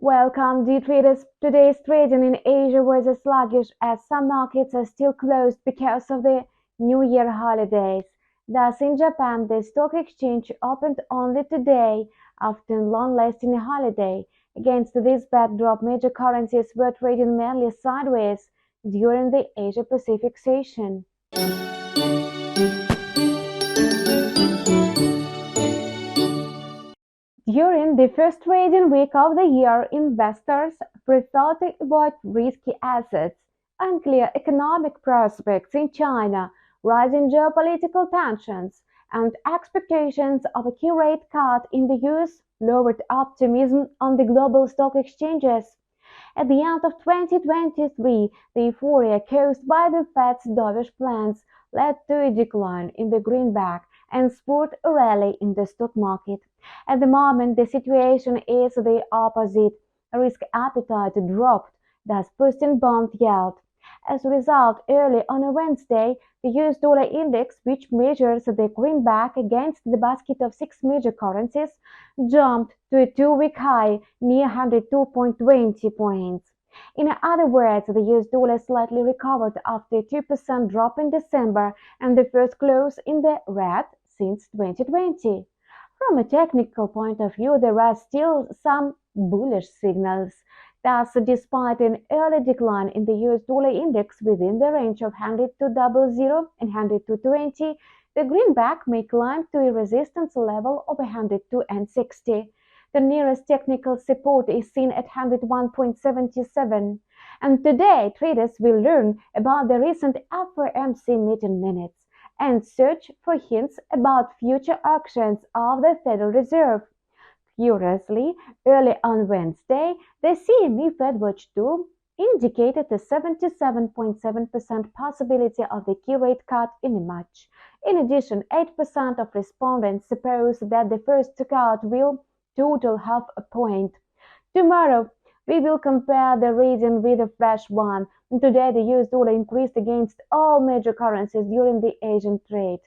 Welcome, dear traders. Today's trading in Asia was sluggish as some markets are still closed because of the New Year holidays. Thus, in Japan, the stock exchange opened only today after a long-lasting holiday. Against this backdrop, major currencies were trading mainly sideways during the Asia-Pacific session. During the first trading week of the year, investors prefer to avoid risky assets. Unclear economic prospects in China, rising geopolitical tensions, and expectations of a key rate cut in the US lowered optimism on the global stock exchanges. At the end of 2023, the euphoria caused by the Fed's dovish plans led to a decline in the greenback and spurred a rally in the stock market. At the moment, the situation is the opposite. Risk appetite dropped, thus boosting bond yield. As a result, early on a Wednesday, the US dollar index, which measures the greenback against the basket of six major currencies, jumped to a two-week high near 102.20 points. In other words, the US dollar slightly recovered after a 2% drop in December and the first close in the red since 2020. From a technical point of view, there are still some bullish signals. Thus, despite an early decline in the US dollar index within the range of 102.00 and 102.20, the greenback may climb to a resistance level of 102.60. The nearest technical support is seen at 101.77. And today, traders will learn about the recent FOMC meeting minutes and search for hints about future actions of the Federal Reserve. Curiously, early on Wednesday, the CME FedWatch Tool indicated a 77.7% possibility of the key rate cut in March. In addition, 8% of respondents suppose that the first cut will total half a point. Tomorrow, we will compare the reading with a fresh one. Today, the US dollar increased against all major currencies during the Asian trade.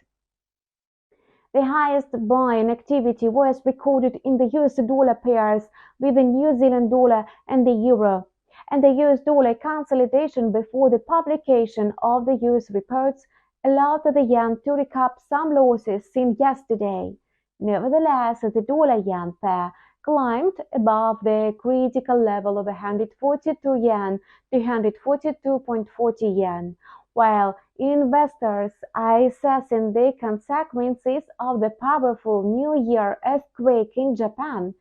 The highest buying activity was recorded in the US dollar pairs with the New Zealand dollar and the euro, and the US dollar consolidation before the publication of the US reports allowed the yen to recoup some losses seen yesterday. Nevertheless, the dollar-yen pair climbed above the critical level of 142 yen to 142.40 yen, while investors are assessing the consequences of the powerful New Year earthquake in Japan.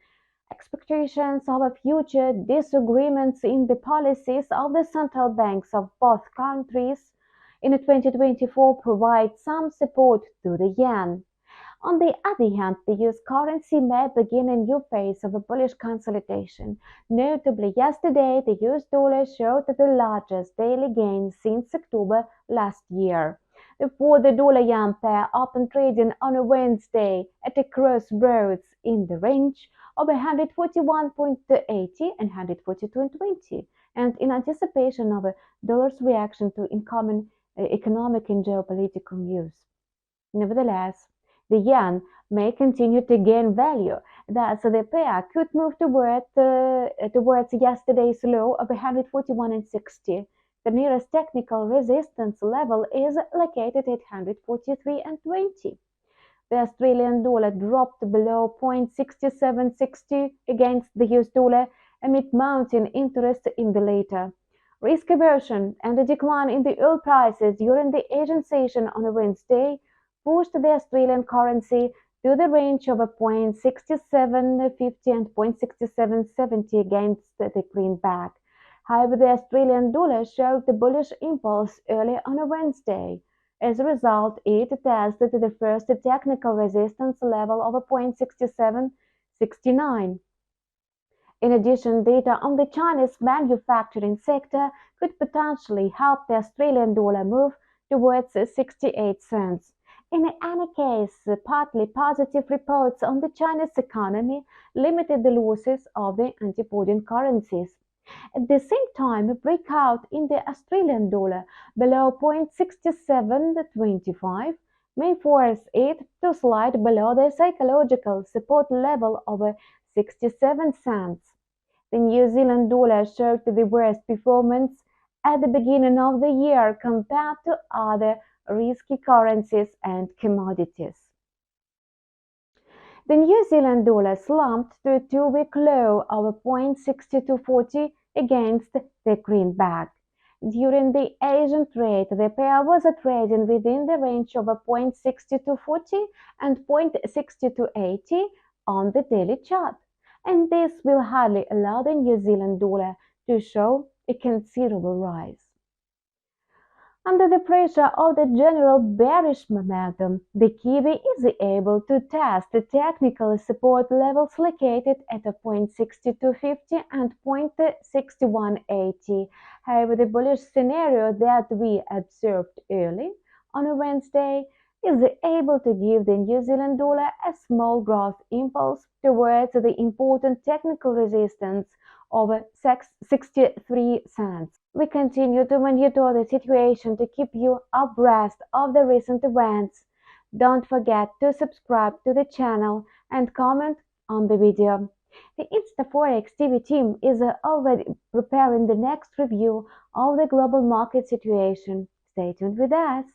Expectations of future disagreements in the policies of the central banks of both countries in 2024 provide some support to the yen. On the other hand, the US currency may begin a new phase of a bullish consolidation. Notably, yesterday, the US dollar showed the largest daily gain since October last year. Before the dollar-yen pair opened trading on a Wednesday at a crossroads in the range of 141.80 and 142.20, and in anticipation of a dollar's reaction to incoming economic and geopolitical news. Nevertheless, the yen may continue to gain value. Thus, the pair could move towards yesterday's low of 141.60. The nearest technical resistance level is located at 143.20. The Australian dollar dropped below 0.6760 against the US dollar amid mounting interest in the latter. Risk aversion and a decline in the oil prices during the Asian session on a Wednesday pushed the Australian currency to the range of 0.6750 and 0.6770 against the greenback. However, the Australian dollar showed the bullish impulse early on a Wednesday. As a result, it tested the first technical resistance level of 0.6769. In addition, data on the Chinese manufacturing sector could potentially help the Australian dollar move towards 68 cents. In any case, partly positive reports on the Chinese economy limited the losses of the antipoding currencies. At the same time, a breakout in the Australian dollar below 0.6725 may force it to slide below the psychological support level of 67 cents. The New Zealand dollar showed the worst performance at the beginning of the year compared to other risky currencies and commodities. The New Zealand dollar slumped to a two-week low of 0.6240 against the greenback. During the Asian trade, the pair was trading within the range of 0.6240 and 0.6280 on the daily chart, and this will hardly allow the New Zealand dollar to show a considerable rise. Under the pressure of the general bearish momentum, the Kiwi is able to test the technical support levels located at 0.6250 and 0.6180. However, the bullish scenario that we observed early on Wednesday is able to give the New Zealand dollar a small growth impulse towards the important technical resistance of 63 cents. We continue to monitor the situation to keep you abreast of the recent events. Don't forget to subscribe to the channel and comment on the video. The InstaForex TV team is already preparing the next review of the global market situation. Stay tuned with us.